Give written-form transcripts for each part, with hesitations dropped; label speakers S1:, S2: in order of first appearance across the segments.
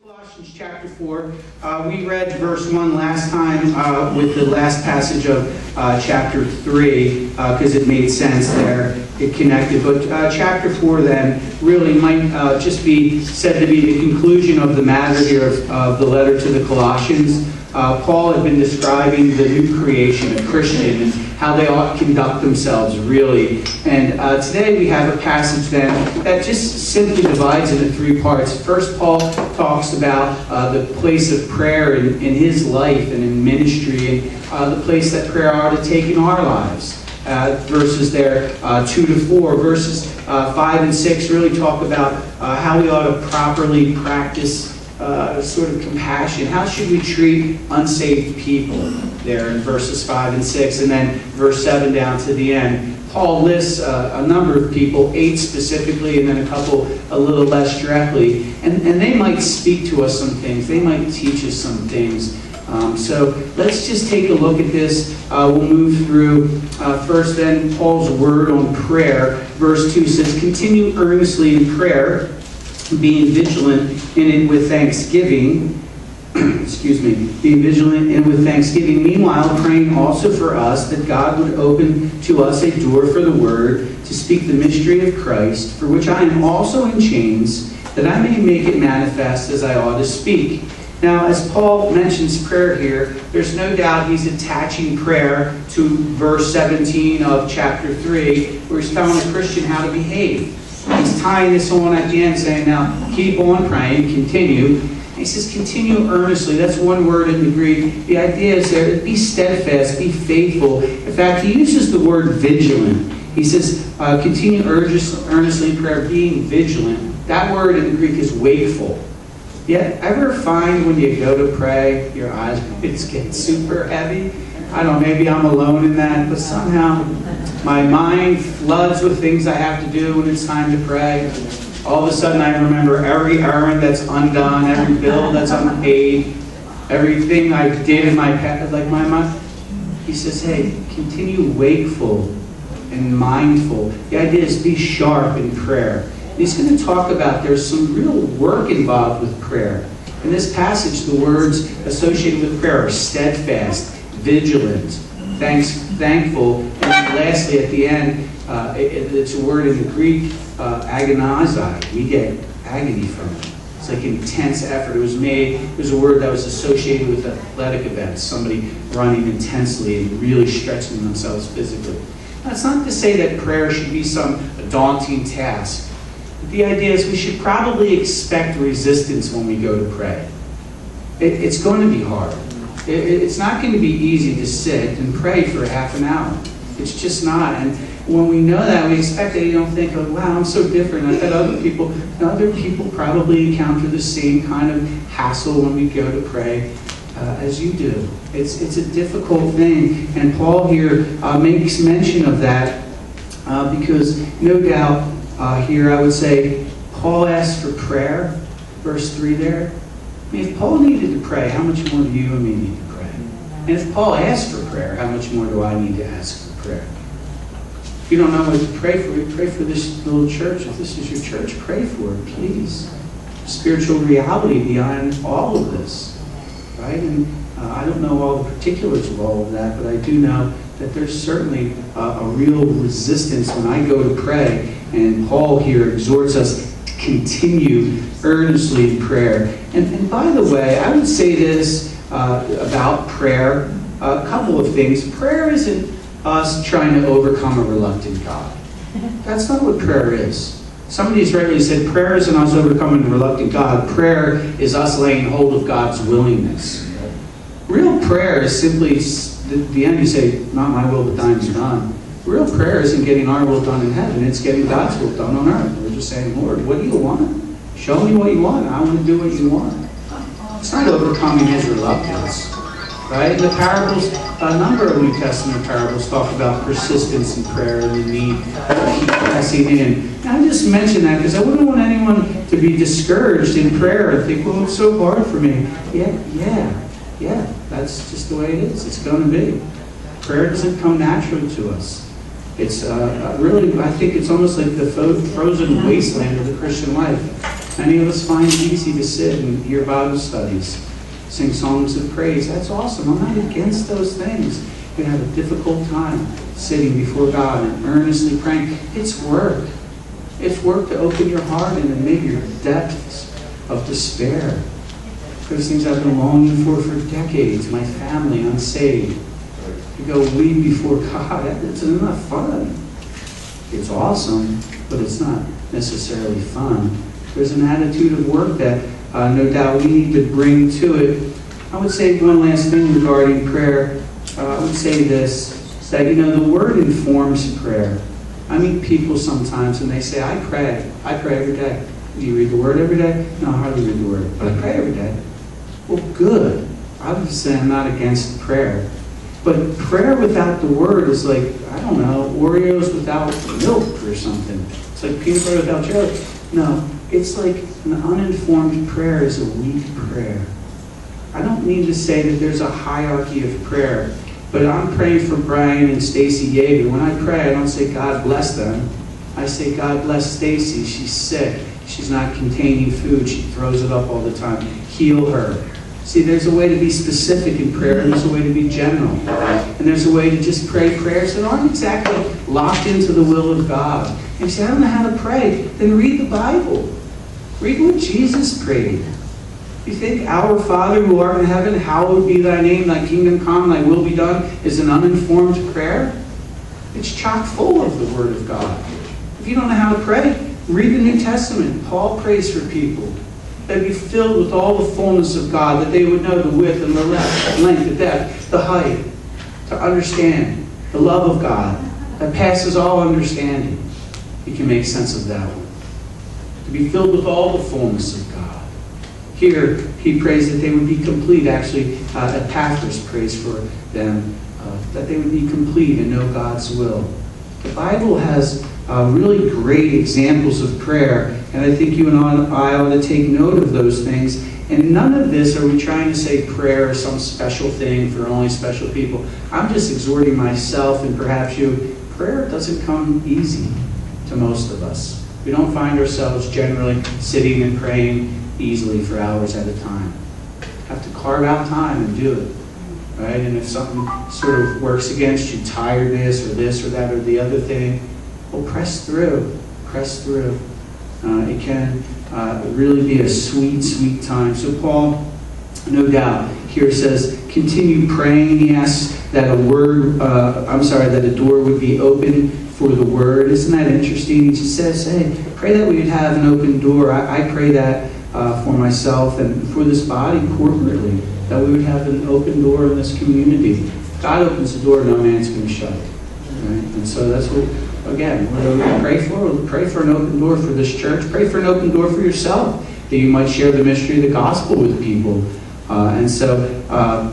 S1: Colossians chapter 4. We read verse 1 last time with the last passage of chapter 3 because it made sense there. It connected. But chapter 4 then really might just be said to be the conclusion of the matter here of the letter to the Colossians. Paul had been describing the new creation, a Christian, and how they ought to conduct themselves, really. And today we have a passage then that just simply divides into three parts. First, Paul talks about the place of prayer in his life and in ministry, and the place that prayer ought to take in our lives. Verses there 2 to 4. Verses 5 and 6 really talk about how we ought to properly practice sort of compassion. How should we treat unsaved people there in verses 5 and 6, and then verse 7 down to the end. Paul lists a number of people, 8 specifically, and then a couple a little less directly, and they might speak to us some things. They might teach us some things. So let's just take a look at this. We'll move through. First then, Paul's word on prayer. Verse 2 says, "Continue earnestly in prayer, being vigilant in it with thanksgiving." Being vigilant in it with thanksgiving. Meanwhile, praying also for us that God would open to us a door for the word to speak the mystery of Christ, for which I am also in chains, that I may make it manifest as I ought to speak. Now, as Paul mentions prayer here, there's no doubt he's attaching prayer to verse 17 of chapter 3, where he's telling a Christian how to behave. He's tying this on at the end, saying, now, keep on praying, continue. And he says, continue earnestly. That's one word in the Greek. The idea is there, be steadfast, be faithful. In fact, he uses the word vigilant. He says, continue earnestly in prayer, being vigilant. That word in the Greek is wakeful. Yeah, ever find when you go to pray, your eyes get super heavy? I don't know, maybe I'm alone in that, but somehow my mind floods with things I have to do when it's time to pray. All of a sudden I remember every errand that's undone, every bill that's unpaid, everything I did in my past, like my mind. He says, hey, continue wakeful and mindful. The idea is be sharp in prayer. He's going to talk about there's some real work involved with prayer. In this passage, the words associated with prayer are steadfast, vigilant, thankful, and lastly at the end, it's a word in the Greek, agonizai. We get agony from it. It's like intense effort. It was a word that was associated with athletic events, somebody running intensely and really stretching themselves physically. That's not to say that prayer should be some daunting task. The idea is we should probably expect resistance when we go to pray. It's going to be hard. It's not going to be easy to sit and pray for half an hour. It's just not. And when we know that, we expect that. You don't think, oh, wow, I'm so different. I bet other people probably encounter the same kind of hassle when we go to pray as you do. It's a difficult thing. And Paul here makes mention of that because no doubt here I would say Paul asked for prayer, verse 3 there. I mean, if Paul needed to pray, how much more do you and me need to pray? And if Paul asked for prayer, how much more do I need to ask for prayer? If you don't know what to pray for, you pray for this little church. If this is your church, pray for it, please. Spiritual reality behind all of this, right? And I don't know all the particulars of all of that, but I do know that there's certainly a real resistance when I go to pray. And Paul here exhorts us to continue earnestly in prayer. And by the way, I would say this about prayer, a couple of things. Prayer isn't us trying to overcome a reluctant God. That's not what prayer is. Somebody's rightly said, prayer isn't us overcoming a reluctant God. Prayer is us laying hold of God's willingness. Real prayer is simply, at the end you say, not my will, but thine be done. Real prayer isn't getting our will done in heaven. It's getting God's will done on earth. We're just saying, Lord, what do you want? Show me what you want. I want to do what you want. It's not overcoming his reluctance. Right? The parables, a number of New Testament parables talk about persistence in prayer and the need to keep pressing in. And I just mention that because I wouldn't want anyone to be discouraged in prayer and think, well, it's so hard for me. Yeah, that's just the way it is. It's going to be. Prayer doesn't come naturally to us. It's really, I think it's almost like the frozen wasteland of the Christian life. Many of us find it easy to sit and hear Bible studies, sing songs of praise. That's awesome. I'm not against those things. You have a difficult time sitting before God and earnestly praying. It's work. It's work to open your heart and admit your depths of despair. Those things I've been longing for decades. My family unsaved. To go weep before God. It's not fun. It's awesome, but it's not necessarily fun. There's an attitude of work that no doubt we need to bring to it. I would say one last thing regarding prayer. I would say this, that the Word informs prayer. I meet people sometimes and they say, I pray every day. Do you read the Word every day? No, I hardly read the Word, but I pray every day. Well, good. Obviously, I'm not against prayer. But prayer without the Word is like, I don't know, Oreos without milk or something. It's like peanut butter without jelly. No, it's like an uninformed prayer is a weak prayer. I don't mean to say that there's a hierarchy of prayer, but I'm praying for Brian and Stacy Yeager. When I pray, I don't say, God bless them. I say, God bless Stacy. She's sick. She's not containing food. She throws it up all the time. Heal her. See, there's a way to be specific in prayer, and there's a way to be general. And there's a way to just pray prayers that aren't exactly locked into the will of God. And you say, I don't know how to pray. Then read the Bible. Read what Jesus prayed. You think, Our Father who art in heaven, hallowed be thy name, thy kingdom come, thy will be done, is an uninformed prayer? It's chock full of the Word of God. If you don't know how to pray, read the New Testament. Paul prays for people. They'd be filled with all the fullness of God, that they would know the width and the length, the depth, the height, to understand the love of God that passes all understanding. You can make sense of that one. To be filled with all the fullness of God. Here, he prays that they would be complete. Actually, Epaphras prays for them, that they would be complete and know God's will. The Bible has really great examples of prayer, and I think you and I ought to take note of those things. And none of this are we trying to say prayer is some special thing for only special people. I'm just exhorting myself and perhaps you. Prayer doesn't come easy to most of us. We don't find ourselves generally sitting and praying easily for hours at a time. Have to carve out time and do it. Right? And if something sort of works against you, tiredness or this or that or the other thing, well, press through. Press through. It can really be a sweet, sweet time. So Paul, no doubt, here says, continue praying. He asks that that a door would be open for the Word. Isn't that interesting? He just says, hey, pray that we would have an open door. I pray that for myself and for this body corporately, that we would have an open door in this community. God opens the door, no man's going to shut it. Right? And so that's what, again, what do we pray for? We'll pray for an open door for this church. Pray for an open door for yourself, that you might share the mystery of the gospel with people. And so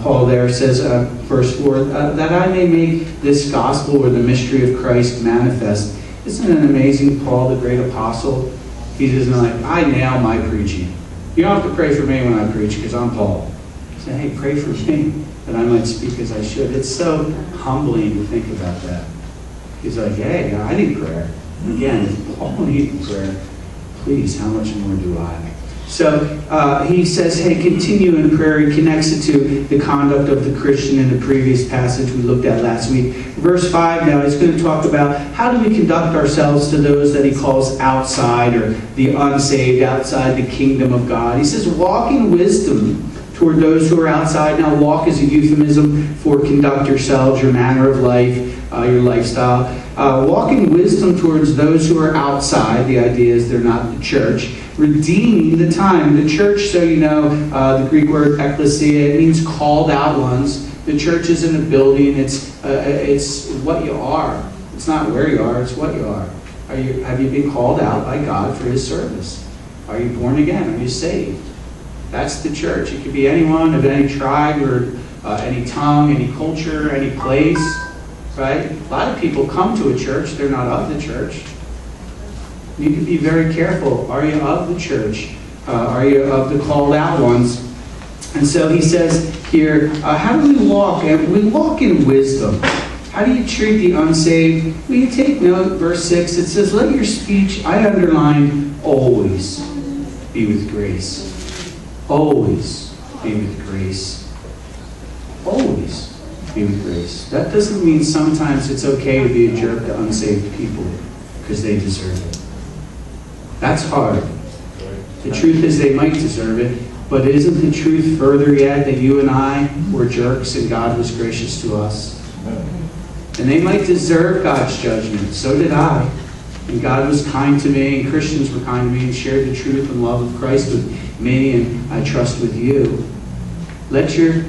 S1: Paul there says, verse 4, that I may make this gospel or the mystery of Christ manifest. Isn't it amazing, Paul, the great apostle? He's just like, I nail my preaching. You don't have to pray for me when I preach because I'm Paul. Say, hey, pray for me that I might speak as I should. It's so humbling to think about that. He's like, hey, I need prayer. Again, if Paul needed prayer, please, how much more do I? So he says, hey, continue in prayer. He connects it to the conduct of the Christian in the previous passage we looked at last week. Verse 5 now, he's going to talk about how do we conduct ourselves to those that he calls outside or the unsaved, outside the kingdom of God. He says, walk in wisdom toward those who are outside. Now, walk is a euphemism for conduct yourselves, your manner of life, your lifestyle. Walk in wisdom towards those who are outside. The idea is they're not the church. Redeeming the time. The church, so you know, the Greek word ekklesia, it means called out ones. The church isn't a building. It's what you are. It's not where you are. It's what you are. Have you been called out by God for His service? Are you born again? Are you saved? That's the church. It could be anyone of any tribe or any tongue, any culture, any place. Right? A lot of people come to a church. They're not of the church. You need to be very careful. Are you of the church? Are you of the called out ones? And so he says here, how do we walk? And we walk in wisdom. How do you treat the unsaved? Well, you take note, verse 6, it says, let your speech, I underlined, always. be with grace. Always be with grace. Always be with grace. That doesn't mean sometimes it's okay to be a jerk to unsaved people because they deserve it. That's hard. The truth is they might deserve it, but isn't the truth further yet that you and I were jerks and God was gracious to us? And they might deserve God's judgment. So did I. And God was kind to me, and Christians were kind to me and shared the truth and love of Christ with me, and I trust with you. Let your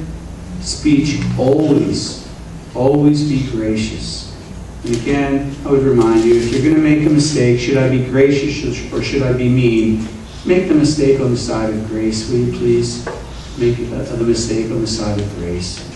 S1: speech always be gracious. And again, I would remind you, if you're going to make a mistake, should I be gracious or should I be mean? Make the mistake on the side of grace. Will you please make the mistake on the side of grace?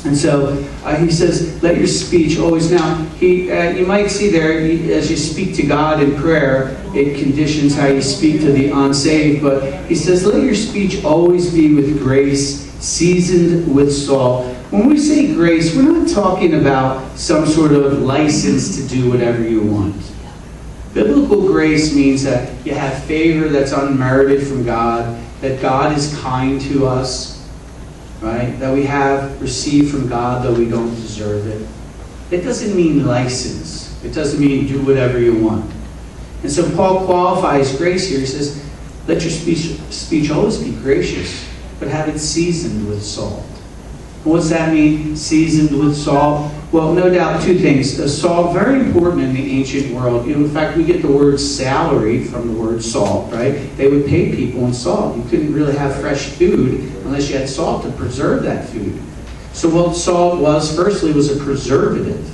S1: And so he says, let your speech always. Now, you might see there, as you speak to God in prayer, it conditions how you speak to the unsaved. But he says, let your speech always be with grace, seasoned with salt. When we say grace, we're not talking about some sort of license to do whatever you want. Biblical grace means that you have favor that's unmerited from God, that God is kind to us, right? That we have received from God, though we don't deserve it. It doesn't mean license. It doesn't mean do whatever you want. And so Paul qualifies grace here. He says, let your speech always be gracious, but have it seasoned with salt. What's that mean, seasoned with salt? Well, no doubt two things. Salt, very important in the ancient world. In fact, we get the word salary from the word salt, right? They would pay people in salt. You couldn't really have fresh food unless you had salt to preserve that food. So what salt was, firstly, was a preservative.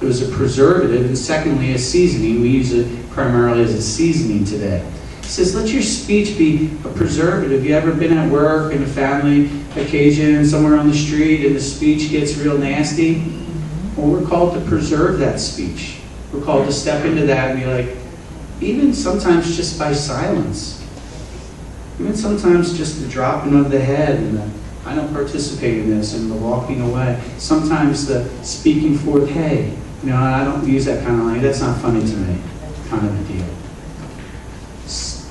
S1: It was a preservative, and secondly, a seasoning. We use it primarily as a seasoning today. He says, let your speech be a preservative. You ever been at work in a family occasion, somewhere on the street, and the speech gets real nasty? Well, we're called to preserve that speech. We're called to step into that and be like, even sometimes just by silence. Even sometimes just the dropping of the head and the, I don't participate in this, and the walking away. Sometimes the speaking forth, hey, I don't use that kind of language. That's not funny to me, kind of a deal.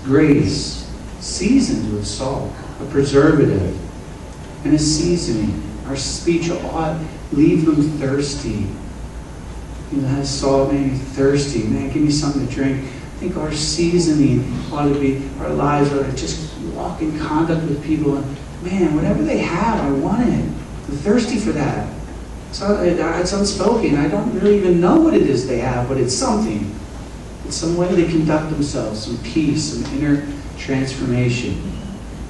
S1: Grace, seasoned with salt, a preservative, and a seasoning. Our speech ought leave them thirsty. Has salt, made me thirsty. Man, give me something to drink. I think our seasoning ought to be, our lives ought to just walk in conduct with people. And man, whatever they have, I want it. I'm thirsty for that. So it's unspoken. I don't really even know what it is they have, but it's something. It's some way they conduct themselves, some peace, some inner transformation.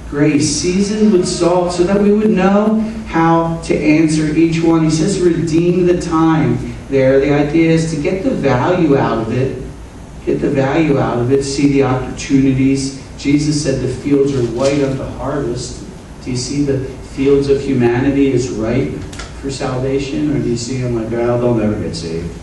S1: Grace, seasoned with salt, so that we would know how to answer each one. He says, redeem the time there. The idea is to get the value out of it. Get the value out of it. See the opportunities. Jesus said the fields are white unto harvest. Do you see the fields of humanity as ripe for salvation? Or do you see them like, oh, they'll never get saved?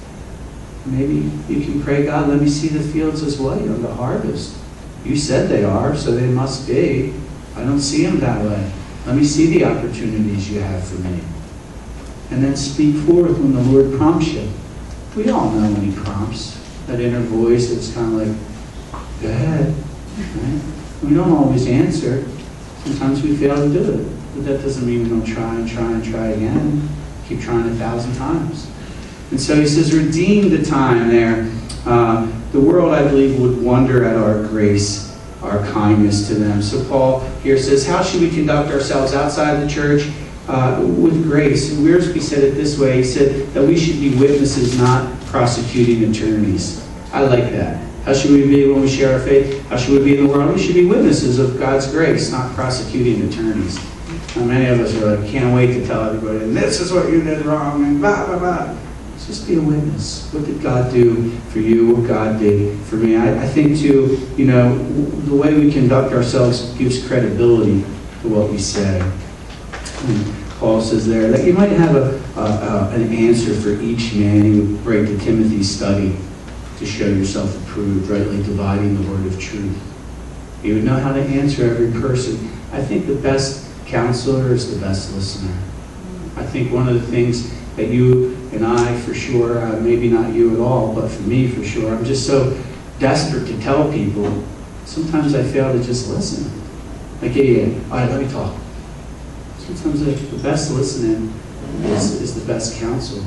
S1: Maybe you can pray, God, let me see the fields as white unto harvest. You said they are, so they must be. I don't see them that way. Let me see the opportunities you have for me. And then speak forth when the Lord prompts you. We all know when He prompts. That inner voice that's kind of like, go ahead. Right? We don't always answer. Sometimes we fail to do it. But that doesn't mean we don't try and try and try again. Keep trying 1,000 times. And so he says, redeem the time there. The world, I believe, would wonder at our grace, our kindness to them. So Paul here says, how should we conduct ourselves outside the church? With grace. And Wiersbe said it this way. He said that we should be witnesses, not prosecuting attorneys. I like that. How should we be when we share our faith? How should we be in the world? We should be witnesses of God's grace, not prosecuting attorneys. Now, many of us are like, can't wait to tell everybody, this is what you did wrong, and blah, blah, blah. Just be a witness. What did God do for you? What God did for me? I think, too, the way we conduct ourselves gives credibility to what we say. And Paul says there that you might have an answer for each man. He would write the Timothy study to show yourself approved, rightly dividing the word of truth. You would know how to answer every person. I think the best counselor is the best listener. I think one of the things that you and I, for sure, maybe not you at all, but for me, for sure, I'm just so desperate to tell people sometimes I fail to just listen. Like, yeah, all right, let me talk. Sometimes the best listening is the best counsel,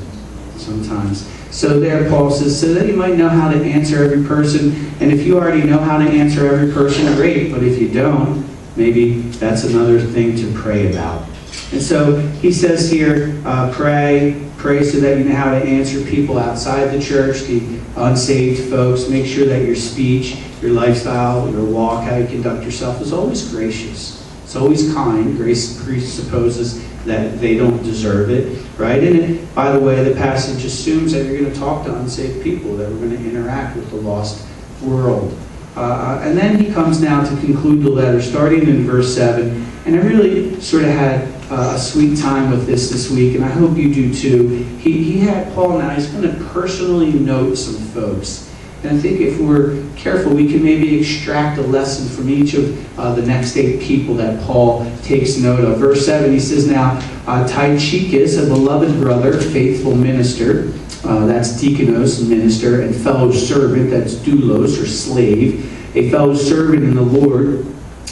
S1: sometimes. So there, Paul says, so that you might know how to answer every person. And if you already know how to answer every person, great. But if you don't, maybe that's another thing to pray about. And so he says here, pray so that you know how to answer people outside the church, the unsaved folks. Make sure that your speech, your lifestyle, your walk, how you conduct yourself is always gracious. It's always kind. Grace presupposes that they don't deserve it, right? And by the way, the passage assumes that you're going to talk to unsaved people, that we're going to interact with the lost world. And then he comes now to conclude the letter, starting in verse 7. And I really sort of had a sweet time with this week, and I hope you do too. He had Paul now, he's going to personally note some folks. And I think if we're careful, we can maybe extract a lesson from each of the next 8 people that Paul takes note of. Verse 7, he says now, Tychicus, a beloved brother, faithful minister, that's diakonos, minister, and fellow servant, that's doulos, or slave, a fellow servant in the Lord,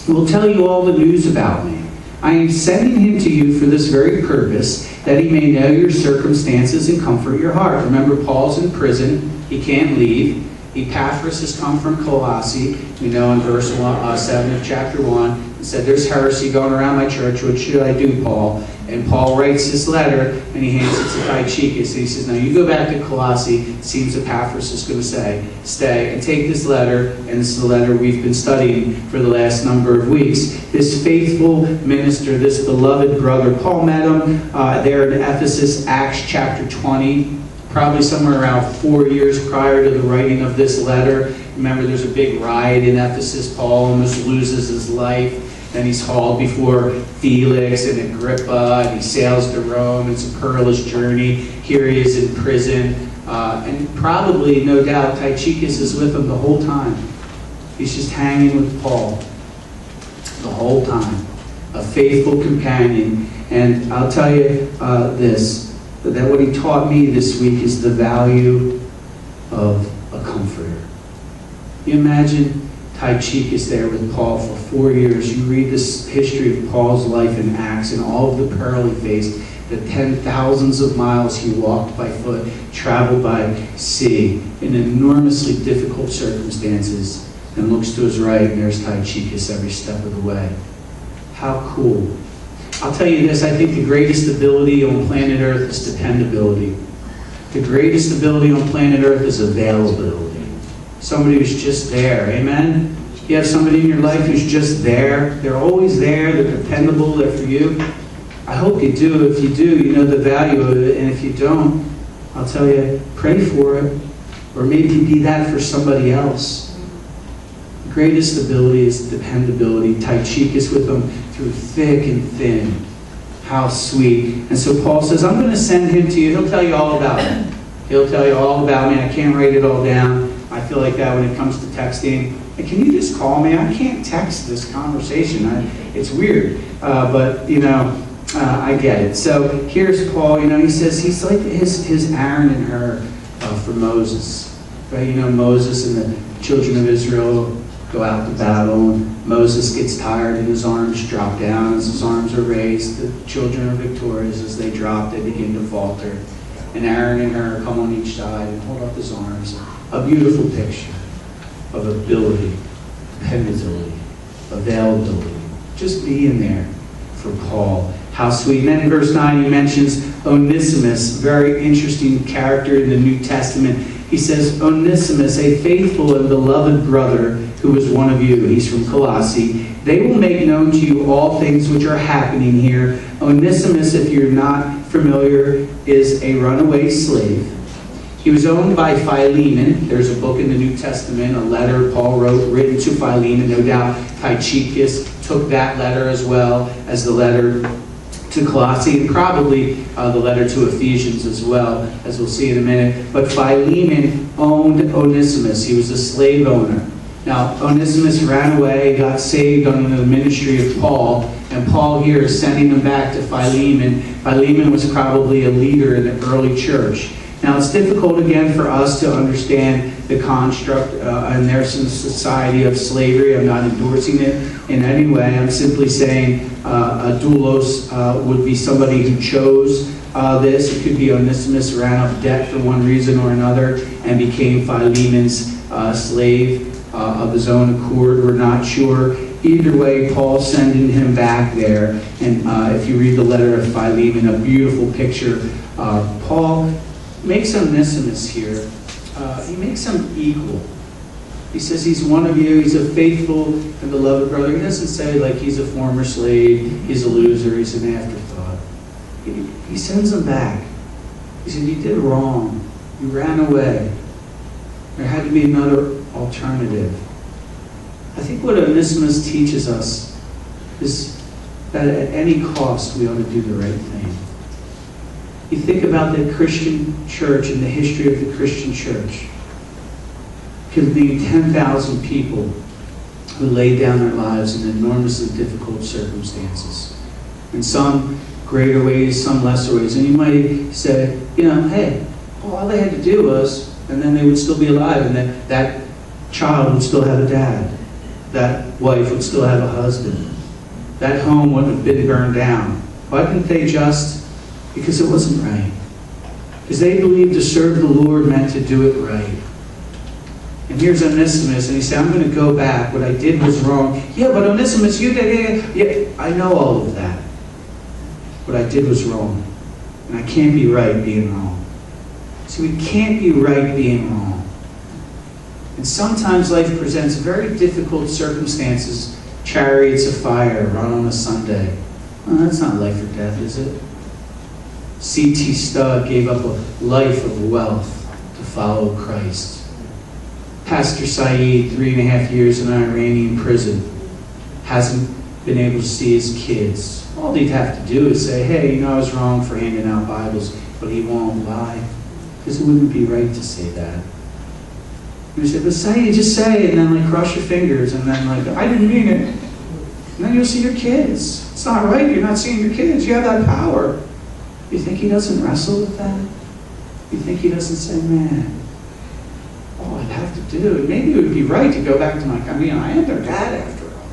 S1: will tell you all the news about me. I am sending him to you for this very purpose, that he may know your circumstances and comfort your heart. Remember, Paul's in prison. He can't leave. Epaphras has come from Colossae. We know in verse 7 of chapter 1, it said, there's heresy going around my church. What should I do, Paul? And Paul writes this letter, and he hands it to Tychicus. And he says, now you go back to Colossae. It seems Epaphras is going to say, stay and take this letter. And this is the letter we've been studying for the last number of weeks. This faithful minister, this beloved brother, Paul met him there in Ephesus, Acts chapter 20. Probably somewhere around 4 years prior to the writing of this letter. Remember, there's a big riot in Ephesus. Paul almost loses his life. Then he's hauled before Felix and Agrippa, and he sails to Rome. It's a perilous journey. Here he is in prison. And probably, no doubt, Tychicus is with him the whole time. He's just hanging with Paul the whole time. A faithful companion. And I'll tell you this, that what he taught me this week is the value of a comforter. You imagine Tychicus there with Paul for 4 years. You read this history of Paul's life in Acts and all of the peril he faced, the 10,000s of miles he walked by foot, traveled by sea, in enormously difficult circumstances, and looks to his right, and there's Tychicus every step of the way. How cool. I'll tell you this, I think the greatest ability on planet Earth is dependability. The greatest ability on planet Earth is availability. Somebody who's just there, amen? You have somebody in your life who's just there. They're always there, they're dependable, they're for you. I hope you do. If you do, you know the value of it. And if you don't, I'll tell you, pray for it. Or maybe be that for somebody else. The greatest ability is dependability. Tychicus with them through thick and thin. How sweet. And so Paul says, I'm going to send him to you. He'll tell you all about it. He'll tell you all about me. I can't write it all down. I feel like that when it comes to texting. Hey, can you just call me? I can't text this conversation. It's weird. But, you know, I get it. So here's Paul. You know, he says he's like his Aaron and her for Moses. Right? You know, Moses and the children of Israel go out to battle, and Moses gets tired and his arms drop down. As his arms are raised, the children are victorious. As they drop, they begin to falter. And Aaron and her come on each side and hold up his arms. A beautiful picture of ability, dependability, availability. Just being there for Paul. How sweet. And then in verse 9 he mentions Onesimus, very interesting character in the New Testament. He says, Onesimus, a faithful and beloved brother who is one of you. He's from Colossae. They will make known to you all things which are happening here. Onesimus, if you're not familiar, is a runaway slave. He was owned by Philemon. There's a book in the New Testament, a letter Paul wrote, written to Philemon. No doubt Tychicus took that letter as well as the letter to Colossae, and probably the letter to Ephesians as well, as we'll see in a minute. But Philemon owned Onesimus. He was a slave owner. Now, Onesimus ran away, got saved under the ministry of Paul, and Paul here is sending him back to Philemon. Philemon was probably a leader in the early church. Now, it's difficult, again, for us to understand the construct, and there's some society of slavery. I'm not endorsing it in any way. I'm simply saying a doulos would be somebody who chose this. It could be Onesimus ran up debt for one reason or another and became Philemon's slave of his own accord. We're not sure. Either way, Paul's sending him back there. And if you read the letter of Philemon, a beautiful picture. Paul makes Onesimus here. He makes him equal. He says he's one of you. He's a faithful and beloved brother. He doesn't say like he's a former slave, he's a loser, he's an afterthought. He sends him back. He said, you did wrong. You ran away. There had to be another alternative. I think what Onesimus teaches us is that at any cost we ought to do the right thing. You think about the Christian church and the history of the Christian church. Could be 10,000 people who laid down their lives in enormously difficult circumstances. In some greater ways, some lesser ways. And you might say, hey, all they had to do was, and then they would still be alive, and then that child would still have a dad. That wife would still have a husband. That home wouldn't have been burned down. Why didn't they just? Because it wasn't right. Because they believed to serve the Lord meant to do it right. And here's Onesimus, and he said, I'm going to go back. What I did was wrong. Yeah, but Onesimus, you did. Yeah, I know all of that. What I did was wrong. And I can't be right being wrong. See, we can't be right being wrong. And sometimes life presents very difficult circumstances. Chariots of fire run on a Sunday. Well, that's not life or death, is it? C.T. Studd gave up a life of wealth to follow Christ. Pastor Said, 3.5 years in an Iranian prison, hasn't been able to see his kids. All he'd have to do is say, hey, I was wrong for handing out Bibles, but he won't lie. Because it wouldn't be right to say that. You say, but say it, just say it, and then cross your fingers, and then I didn't mean it. And then you'll see your kids. It's not right, you're not seeing your kids. You have that power. You think he doesn't wrestle with that? You think he doesn't say, man, all I'd have to do, and maybe it would be right to go back to I am their dad after all.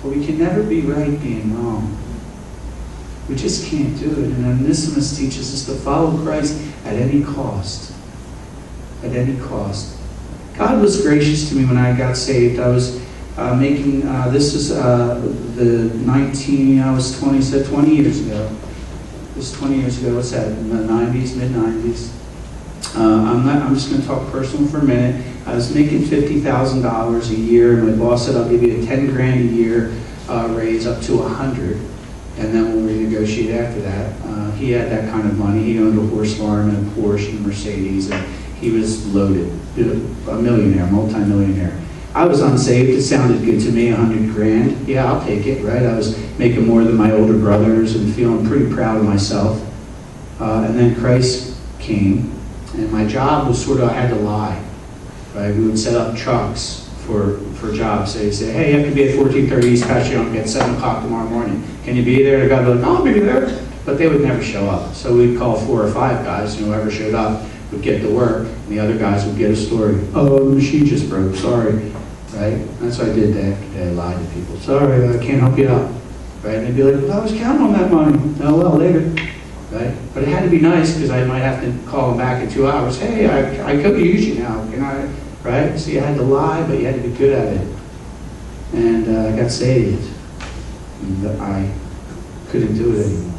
S1: But we can never be right being wrong. We just can't do it. And Onesimus teaches us to follow Christ at any cost. At any cost. God was gracious to me when I got saved. I was making, this is I was 20, so 20 years ago. This is 20 years ago, what's that, in the 90s, mid-90s. I'm just going to talk personal for a minute. I was making $50,000 a year, and my boss said, I'll give you a 10 grand a year raise up to 100, and then we'll renegotiate after that. He had that kind of money. He owned a horse farm and a Porsche and a Mercedes, and he was loaded, a millionaire, multi-millionaire. I was unsaved. It sounded good to me, 100 grand. Yeah, I'll take it, right? I was making more than my older brothers and feeling pretty proud of myself. And then Christ came, and my job was I had to lie, right? We would set up trucks for jobs. So you say, hey, you have to be at 1430 East Patch Young at 7 o'clock tomorrow morning. Can you be there? The guy would be like, I'll be there. But they would never show up. So we'd call 4 or 5 guys, and whoever showed up would get to work, and the other guys would get a story. Oh, the machine just broke, sorry. Right? That's what I did day after day. I lied to people. Sorry, I can't help you out. Right? And they'd be like, well, I was counting on that money. Oh, well, later. Right? But it had to be nice, because I might have to call them back in 2 hours. Hey, I could use you now. Can I? Right? So you had to lie, but you had to be good at it. And I got saved. And I couldn't do it anymore.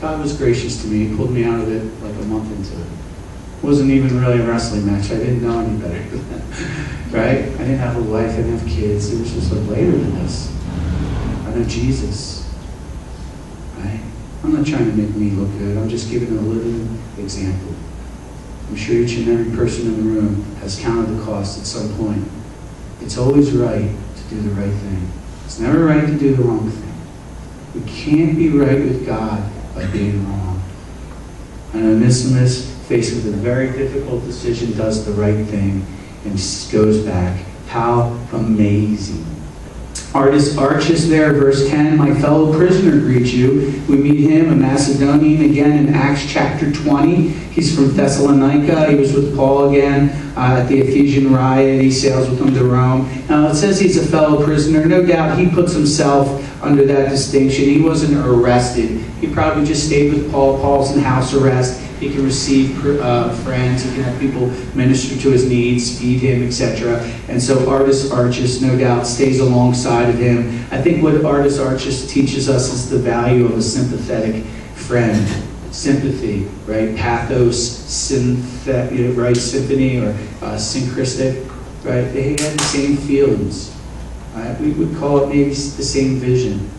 S1: God was gracious to me. He pulled me out of it like a month into it. It wasn't even really a wrestling match. I didn't know any better. Right? I didn't have a wife. I didn't have kids. It was just later than this. I know Jesus. Right? I'm not trying to make me look good. I'm just giving a living example. I'm sure each and every person in the room has counted the cost at some point. It's always right to do the right thing. It's never right to do the wrong thing. We can't be right with God by being wrong. And Onesimus, faced with a very difficult decision, does the right thing and goes back. How amazing. Artist Archus there, verse 10, my fellow prisoner greets you. We meet him, a Macedonian, again in Acts chapter 20. He's from Thessalonica. He was with Paul again at the Ephesian riot. He sails with them to Rome. Now it says he's a fellow prisoner. No doubt he puts himself under that distinction. He wasn't arrested. He probably just stayed with Paul. Paul's in house arrest. He can receive friends. He can have people minister to his needs, feed him, etc. And so Artist Archus, no doubt, stays alongside of him. I think what Artist Archus teaches us is the value of a sympathetic friend. Sympathy, right? Pathos, right? Symphony or synchristic, right? They had the same feelings. Right? We would call it maybe the same vision.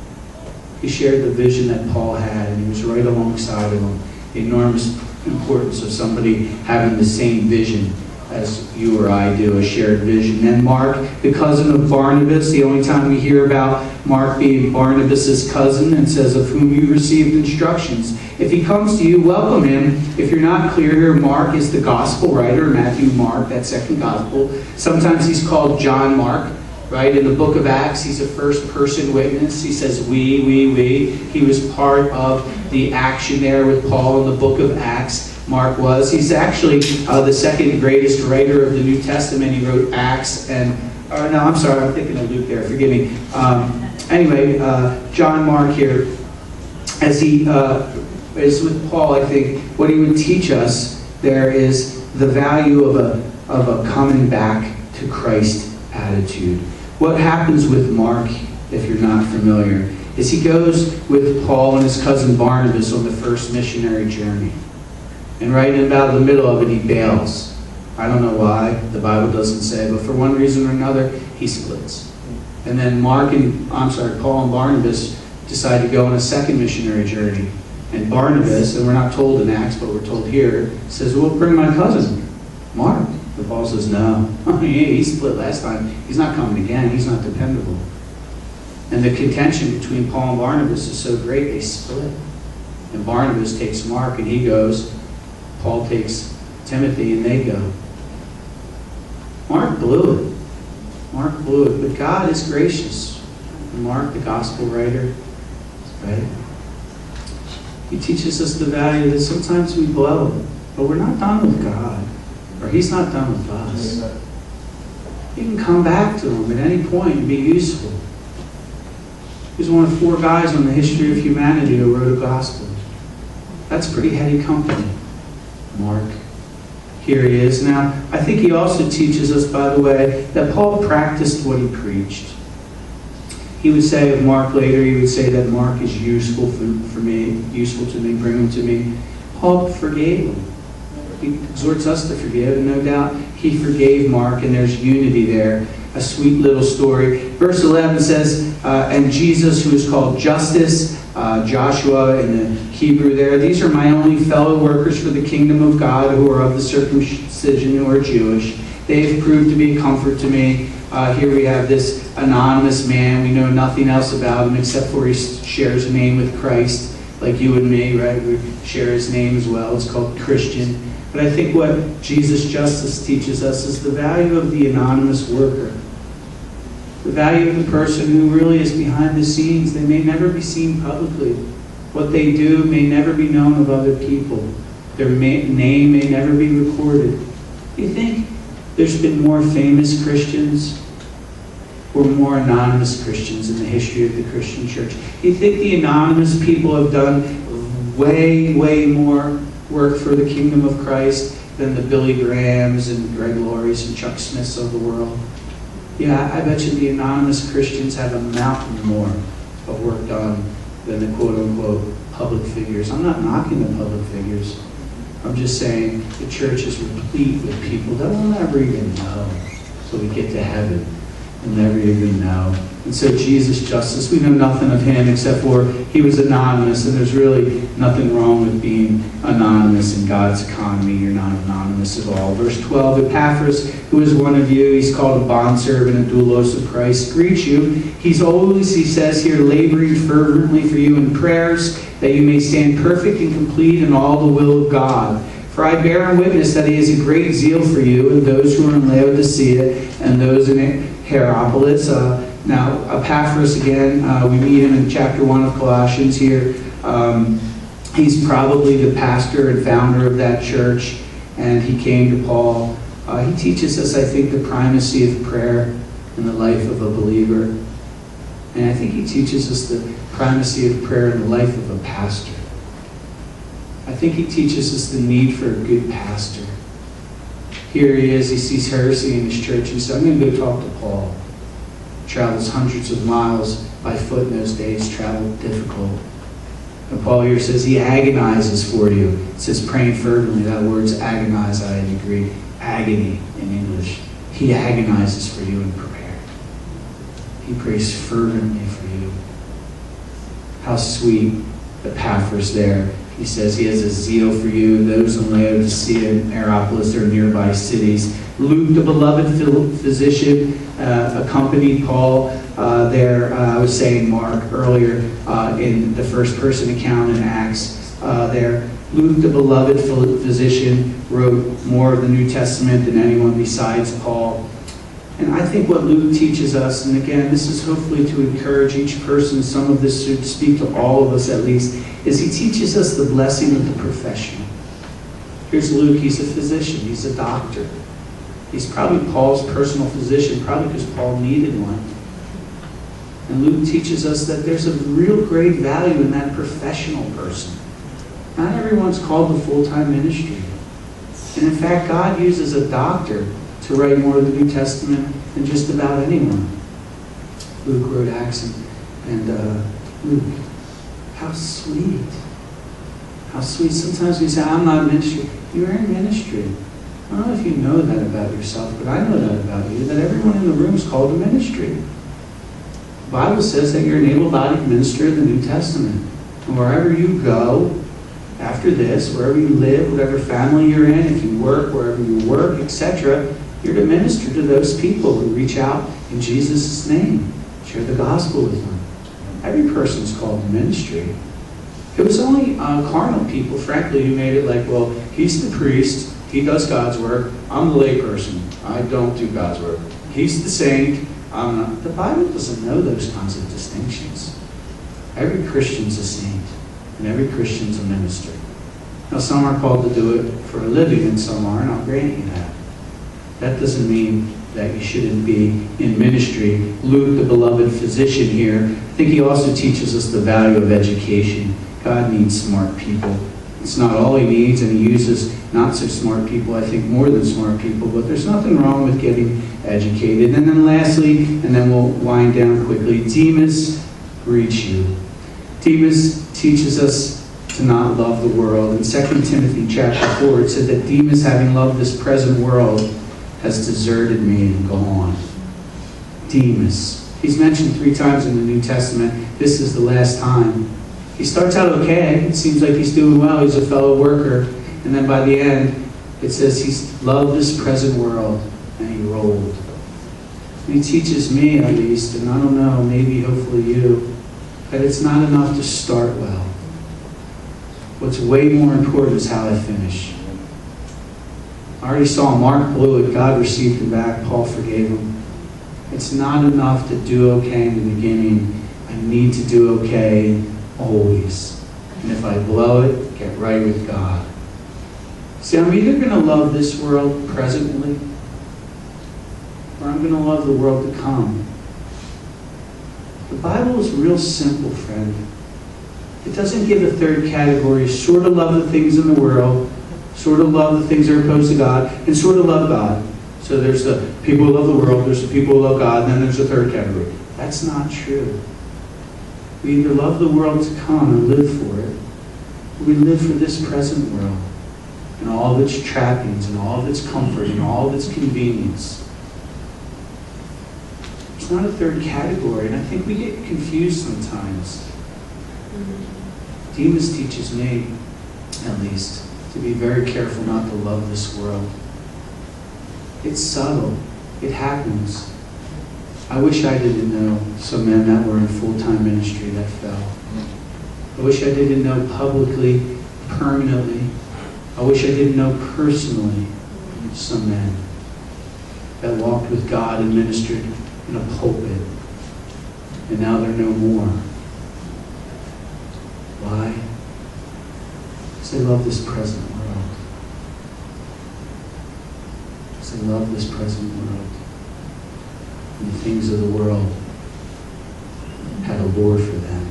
S1: He shared the vision that Paul had, and he was right alongside of him. The enormous importance of somebody having the same vision as you or I do, a shared vision. And Mark, the cousin of Barnabas, the only time we hear about Mark being Barnabas' cousin, and says, of whom you received instructions. If he comes to you, welcome him. If you're not clear here, Mark is the gospel writer, Matthew, Mark, that second gospel. Sometimes he's called John Mark. Right? In the book of Acts, he's a first-person witness. He says, we. He was part of the action there with Paul in the book of Acts. Mark was. He's actually the second greatest writer of the New Testament. He wrote Acts and... no, I'm sorry. I'm thinking of Luke there. Forgive me. Anyway, John Mark here, as he is with Paul, I think what he would teach us there is the value of a coming back to Christ attitude. What happens with Mark, if you're not familiar, is he goes with Paul and his cousin Barnabas on the first missionary journey. And right in about the middle of it, he bails. I don't know why, the Bible doesn't say, but for one reason or another, he splits. And then Paul and Barnabas decide to go on a second missionary journey. And Barnabas, and we're not told in Acts, but we're told here, says, well, bring my cousin, Mark. And Paul says, no. He split last time. He's not coming again. He's not dependable. And the contention between Paul and Barnabas is so great, they split. And Barnabas takes Mark and he goes. Paul takes Timothy and they go. Mark blew it. Mark blew it. But God is gracious. And Mark, the gospel writer, right? He teaches us the value that sometimes we blow it, but we're not done with God. Or he's not done with us. You can come back to him at any point and be useful. He's one of 4 guys on the history of humanity who wrote a gospel. That's pretty heady company, Mark. Here he is. Now, I think he also teaches us, by the way, that Paul practiced what he preached. He would say of Mark later, he would say that Mark is useful for me, useful to me, bring him to me. Paul forgave him. He exhorts us to forgive, and no doubt he forgave Mark, and there's unity there. A sweet little story. Verse 11 says, and Jesus, who is called Justus, Joshua in the Hebrew there, these are my only fellow workers for the kingdom of God who are of the circumcision, who are Jewish. They have proved to be a comfort to me. Here we have this anonymous man. We know nothing else about him except for he shares a name with Christ, like you and me, right? We share his name as well. It's called Christian. But I think what Jesus Justus teaches us is the value of the anonymous worker. The value of the person who really is behind the scenes. They may never be seen publicly. What they do may never be known of other people. Their name may never be recorded. Do you think there's been more famous Christians or more anonymous Christians in the history of the Christian church? Do you think the anonymous people have done way, way more work for the kingdom of Christ than the Billy Grahams and Greg Laurie's and Chuck Smiths of the world? Yeah, I bet you the anonymous Christians have a mountain more of work done than the quote-unquote public figures. I'm not knocking the public figures. I'm just saying the church is replete with people that we'll never even know. So we get to heaven, we'll never even know. And so Jesus Justus, we know nothing of him except for he was anonymous, and there's really nothing wrong with being anonymous in God's economy. You're not anonymous at all. Verse 12, Epaphras, who is one of you, he's called a bondservant and doulos of Christ, greets you. He's always, he says here, laboring fervently for you in prayers, that you may stand perfect and complete in all the will of God. For I bear witness that he has a great zeal for you, and those who are in Laodicea and those in Hierapolis. Now, Epaphras, again, we meet him in chapter 1 of Colossians here. He's probably the pastor and founder of that church, and he came to Paul. He teaches us, I think, the primacy of prayer in the life of a believer. And I think he teaches us the primacy of prayer in the life of a pastor. I think he teaches us the need for a good pastor. Here he is, he sees heresy in his church, and he says, I'm going to go talk to Paul. Travels hundreds of miles by foot in those days, traveled difficult. And Paul here says he agonizes for you. It says praying fervently. That word's agonize, I agree. Agony in English. He agonizes for you in prayer. He prays fervently for you. How sweet Epaphras there. He says he has a zeal for you. Those in Laodicea and Hierapolis are nearby cities. Luke, the beloved physician, accompanied Paul there. I was saying Mark earlier in the first person account in Acts there. Luke, the beloved physician, wrote more of the New Testament than anyone besides Paul. And I think what Luke teaches us, and again, this is hopefully to encourage each person, some of this should speak to all of us at least, is he teaches us the blessing of the profession. Here's Luke, he's a physician, he's a doctor. He's probably Paul's personal physician, probably because Paul needed one. And Luke teaches us that there's a real great value in that professional person. Not everyone's called to full-time ministry. And in fact, God uses a doctor to write more of the New Testament than just about anyone. Luke wrote Acts and Luke. How sweet. How sweet. Sometimes we say, I'm not in ministry. You are in ministry. I don't know if you know that about yourself, but I know that about you, that everyone in the room is called to ministry. The Bible says that you're an able-bodied minister of the New Testament. And wherever you go after this, wherever you live, whatever family you're in, if you work, wherever you work, etc., you're to minister to those people who reach out in Jesus' name. Share the gospel with them. Every person's called to ministry. It was only carnal people, frankly, who made it like, well, he's the priest, he does God's work, I'm the layperson, I don't do God's work. He's the saint, I'm not. The Bible doesn't know those kinds of distinctions. Every Christian's a saint, and every Christian's a minister. Now, some are called to do it for a living, and some aren't, I'll grant you that. That doesn't mean that you shouldn't be in ministry. Luke, the beloved physician here, I think he also teaches us the value of education. God needs smart people. It's not all he needs, and he uses not so smart people, I think more than smart people, but there's nothing wrong with getting educated. And then lastly, and then we'll wind down quickly, Demas greets you. Demas teaches us to not love the world. In 2 Timothy chapter 4, it said that Demas, having loved this present world, has deserted me and gone. Demas. He's mentioned 3 times in the New Testament. This is the last time. He starts out okay. It seems like he's doing well. He's a fellow worker. And then by the end, it says he's loved this present world and he rolled. And he teaches me, at least, and I don't know, maybe hopefully you, that it's not enough to start well. What's way more important is how I finish. I already saw Mark blew it. God received him back. Paul forgave him. It's not enough to do okay in the beginning. I need to do okay always. And if I blow it, get right with God. See, I'm either going to love this world presently, or I'm going to love the world to come. The Bible is real simple, friend. It doesn't give a third category. Sort of love the things in the world, sort of love the things that are opposed to God, and sort of love God. So there's the people who love the world, there's the people who love God, and then there's a third category. That's not true. We either love the world to come and live for it, or we live for this present world, and all of its trappings, and all of its comfort, and all of its convenience. It's not a third category, and I think we get confused sometimes. Demas teaches me, at least, to be very careful not to love this world. It's subtle. It happens. I wish I didn't know some men that were in full-time ministry that fell. I wish I didn't know publicly, permanently. I wish I didn't know personally some men that walked with God and ministered in a pulpit and now they're no more. Why? Because they love this present world. Because they love this present world. And the things of the world had a lure for them.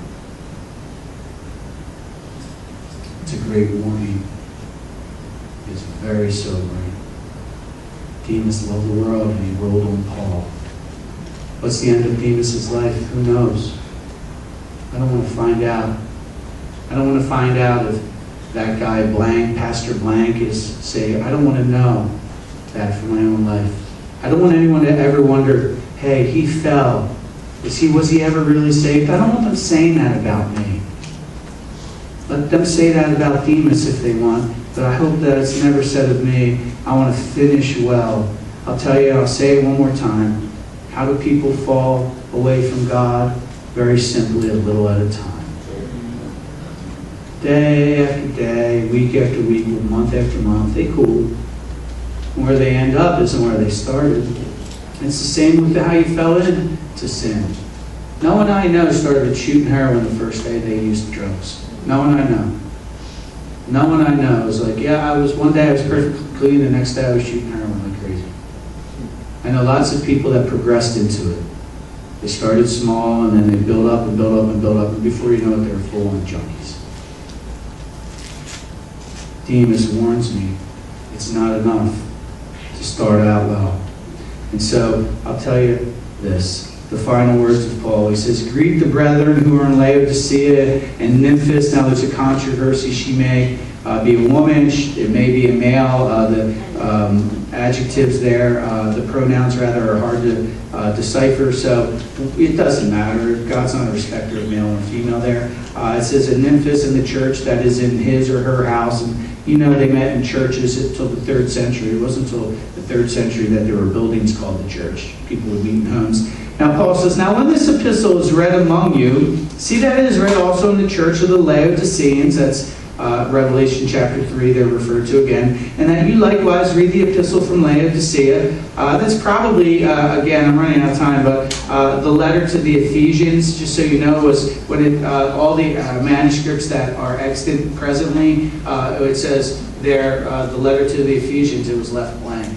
S1: It's a great warning. It's very sobering. Demas loved the world and he rolled on Paul. What's the end of Demas's life? Who knows? I don't want to find out. I don't want to find out if that guy blank, Pastor blank, is saved. I don't want to know that for my own life. I don't want anyone to ever wonder, hey, he fell. Was he ever really saved? I don't want them saying that about me. Let them say that about Demas if they want, but I hope that it's never said of me. I want to finish well. I'll tell you, I'll say it one more time. How do people fall away from God? Very simply, a little at a time. Day after day, week after week, month after month, they cool. And where they end up isn't where they started. And it's the same with how you fell into sin. No one I know started shooting heroin the first day they used drugs. No one I know. No one I know is like, yeah, one day I was perfectly clean, the next day I was shooting heroin like crazy. I know lots of people that progressed into it. They started small and then they build up and build up and build up, and before you know it, they're full-on junkies. Demas warns me, it's not enough to start out well. And so, I'll tell you this, the final words of Paul. He says, greet the brethren who are in Laodicea and Nymphis. Now there's a controversy. She may be a woman, it may be a male. The adjectives there, the pronouns rather, are hard to decipher, so it doesn't matter. God's not a respecter of male or female there. It says a Nymphis in the church that is in his or her house. And you know, they met in churches until the 3rd century. It wasn't until the 3rd century that there were buildings called the church. People would meet in homes. Now Paul says, now when this epistle is read among you, see that it is read also in the church of the Laodiceans. That's Revelation chapter 3, they're referred to again. And that you likewise read the epistle from Laodicea. That's probably, again, I'm running out of time, but the letter to the Ephesians, just so you know, is when all the manuscripts that are extant presently, it says there, the letter to the Ephesians, it was left blank.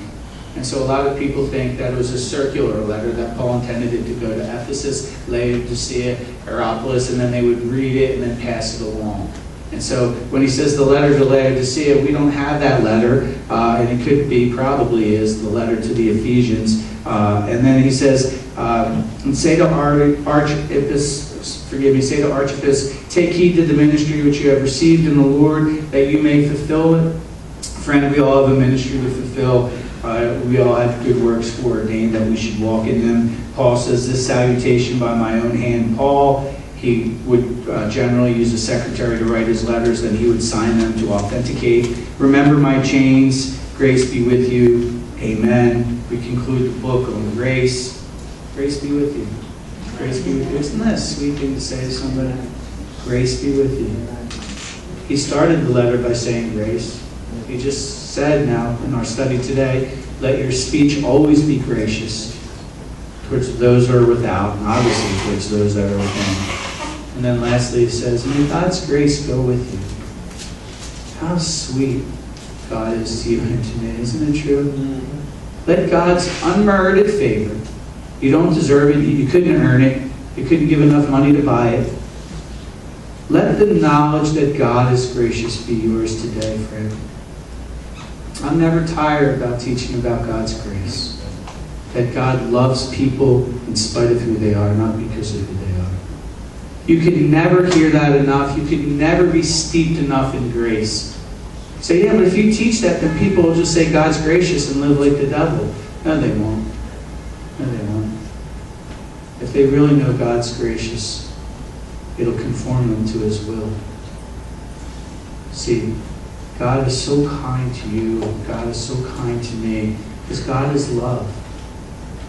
S1: And so a lot of people think that it was a circular letter, that Paul intended it to go to Ephesus, Laodicea, Hierapolis, and then they would read it and then pass it along. And so when he says the letter to Laodicea, we don't have that letter, and it could be, probably is, the letter to the Ephesians. And then he says, and say to Archippus, say to Archippus, take heed to the ministry which you have received in the Lord, that you may fulfill it. Friend, we all have a ministry to fulfill. We all have good works foreordained that we should walk in them. Paul says, this salutation by my own hand, Paul. He would generally use a secretary to write his letters, then he would sign them to authenticate. Remember my chains, grace be with you. Amen. We conclude the book on grace. Grace be with you. Grace be with you. Isn't that a sweet thing to say to somebody? Grace be with you. He started the letter by saying grace. He just said now in our study today, let your speech always be gracious towards those who are without, and obviously towards those that are within. And then lastly, it says, may God's grace go with you. How sweet God is to you and to me. Isn't it true? Let God's unmerited favor. You don't deserve it. You couldn't earn it. You couldn't give enough money to buy it. Let the knowledge that God is gracious be yours today, friend. I'm never tired about teaching about God's grace. That God loves people in spite of who they are, not because of who they are. You can never hear that enough. You can never be steeped enough in grace. Say, yeah, but if you teach that, then people will just say God's gracious and live like the devil. No, they won't. No, they won't. If they really know God's gracious, it'll conform them to His will. See, God is so kind to you. God is so kind to me because God is love.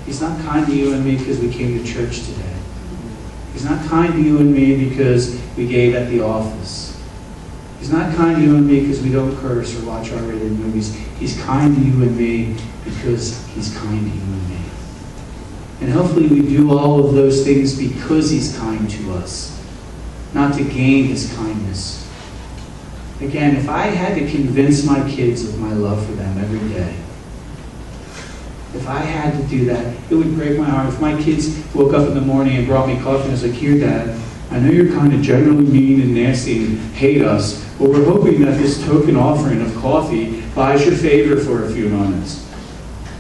S1: He's not kind to you and me because we came to church today. He's not kind to you and me because we gave at the office. He's not kind to you and me because we don't curse or watch R-rated movies. He's kind to you and me because He's kind to you and me. And hopefully we do all of those things because he's kind to us, not to gain his kindness. Again, if I had to convince my kids of my love for them every day, if I had to do that, it would break my heart. If my kids woke up in the morning and brought me coffee and I was like, here, Dad, I know you're kind of generally mean and nasty and hate us, but we're hoping that this token offering of coffee buys your favor for a few moments.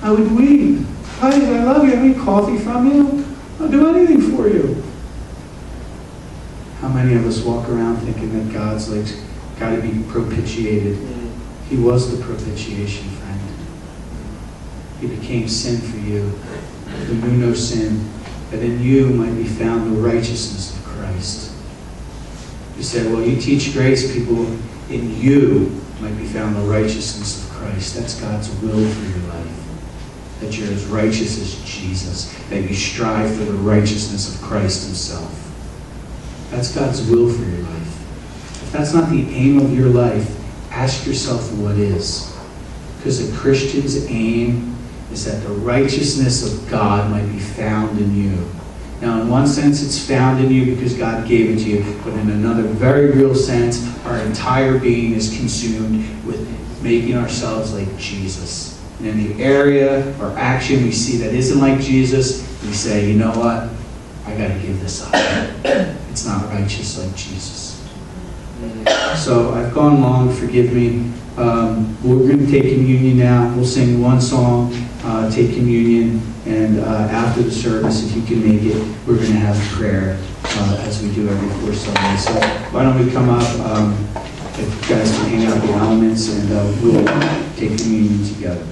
S1: I would weep. I love you. I need coffee from you. I'll do anything for you. How many of us walk around thinking that God's like got to be propitiated? He was the propitiation, friend. He became sin for you, who knew no sin, that in you might be found the righteousness of Christ. You say, well, you teach grace, people, in you might be found the righteousness of Christ. That's God's will for your life. That you're as righteous as Jesus, that you strive for the righteousness of Christ himself. That's God's will for your life. If that's not the aim of your life, ask yourself what is. Because a Christian's aim is that the righteousness of God might be found in you. Now, in one sense, it's found in you because God gave it to you, but in another very real sense, our entire being is consumed with making ourselves like Jesus. And in the area or action we see that isn't like Jesus, we say, you know what? I got to give this up. It's not righteous like Jesus. So I've gone long, forgive me. We're going to take communion now. We'll sing one song, take communion, and after the service, if you can make it, we're going to have prayer as we do every fourth Sunday. So why don't we come up, if you guys can hang out the elements, and we'll take communion together.